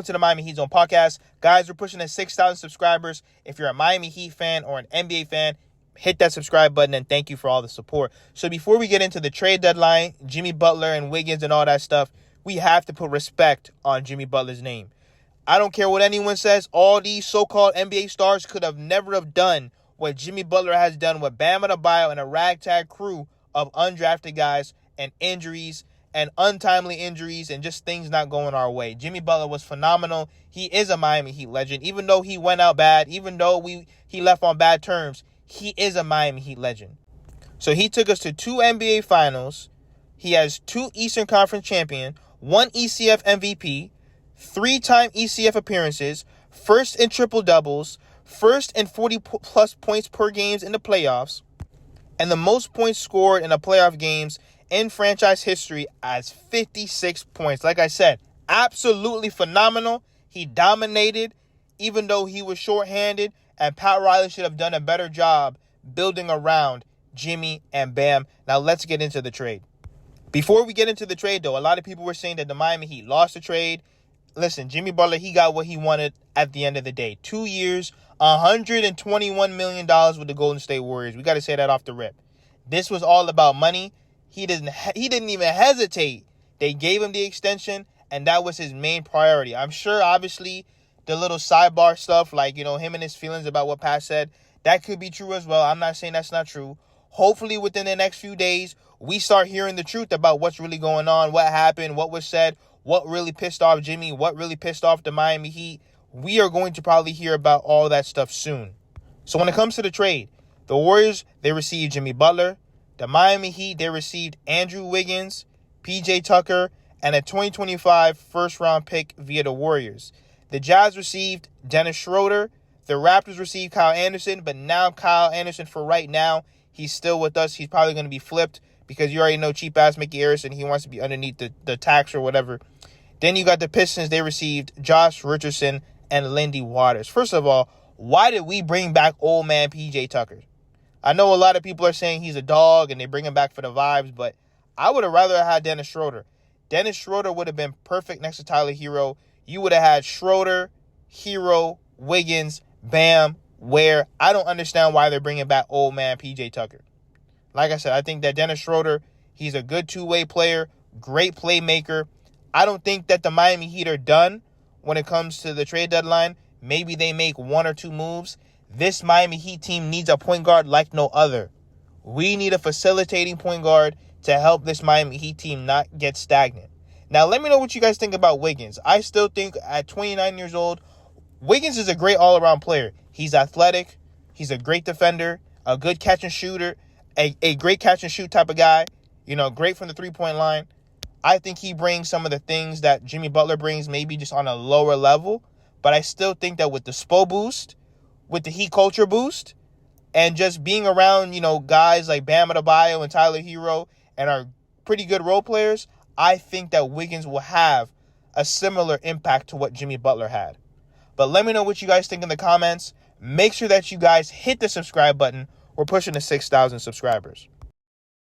to the Miami Heat Zone podcast. Guys, we're pushing to 6,000 subscribers. If you're a Miami Heat fan or an NBA fan, hit that subscribe button, and thank you for all the support. So before we get into the trade deadline, Jimmy Butler and Wiggins and all that stuff, we have to put respect on Jimmy Butler's name. I don't care what anyone says. All these so-called NBA stars could have never have done what Jimmy Butler has done with Bam Adebayo and a ragtag crew of undrafted guys and injuries and untimely injuries and just things not going our way. Jimmy Butler was phenomenal. He is a Miami Heat legend. Even though he went out bad, even though he left on bad terms, he is a Miami Heat legend. So he took us to 2 NBA Finals. He has 2 Eastern Conference champion, 1 ECF MVP, 3-time ECF appearances, first in triple-doubles, first in 40-plus points per games in the playoffs, and the most points scored in the playoff games in franchise history as 56 points. Like I said, absolutely phenomenal. He dominated, even though he was shorthanded, and Pat Riley should have done a better job building around Jimmy and Bam. Now let's get into the trade. Before we get into the trade, though, a lot of people were saying that the Miami Heat lost the trade. Listen, Jimmy Butler, he got what he wanted at the end of the day. 2 years, $121 million with the Golden State Warriors. We got to say that off the rip. This was all about money. He didn't even hesitate. They gave him the extension, and that was his main priority. I'm sure, obviously, the little sidebar stuff, like, him and his feelings about what Pat said, that could be true as well. I'm not saying that's not true. Hopefully, within the next few days, we start hearing the truth about what's really going on, what happened, what was said, what really pissed off Jimmy, what really pissed off the Miami Heat. We are going to probably hear about all that stuff soon. So when it comes to the trade, the Warriors, they received Jimmy Butler. The Miami Heat, they received Andrew Wiggins, PJ Tucker, and a 2025 first-round pick via the Warriors. The Jazz received Dennis Schroeder. The Raptors received Kyle Anderson, but now Kyle Anderson, for right now, he's still with us. He's probably going to be flipped because you already know cheap-ass Mickey Harrison. He wants to be underneath the tax or whatever. Then you got the Pistons. They received Josh Richardson and Lindy Waters. First of all, why did we bring back old man PJ Tucker? I know a lot of people are saying he's a dog and they bring him back for the vibes, but I would have rather had Dennis Schroeder. Dennis Schroeder would have been perfect next to Tyler Hero. You would have had Schroeder, Hero, Wiggins, Bam, Ware. I don't understand why they're bringing back old man PJ Tucker. Like I said, I think that Dennis Schroeder, he's a good two-way player, great playmaker. I don't think that the Miami Heat are done when it comes to the trade deadline. Maybe they make 1 or 2 moves. This Miami Heat team needs a point guard like no other. We need a facilitating point guard to help this Miami Heat team not get stagnant. Now, let me know what you guys think about Wiggins. I still think at 29 years old, Wiggins is a great all-around player. He's athletic. He's a great defender, a good catch-and-shooter, a great catch-and-shoot type of guy, great from the three-point line. I think he brings some of the things that Jimmy Butler brings, maybe just on a lower level. But I still think that with the SPO boost, with the Heat culture boost, and just being around, guys like Bam Adebayo and Tyler Hero and our pretty good role players, I think that Wiggins will have a similar impact to what Jimmy Butler had. But let me know what you guys think in the comments. Make sure that you guys hit the subscribe button. We're pushing to 6,000 subscribers.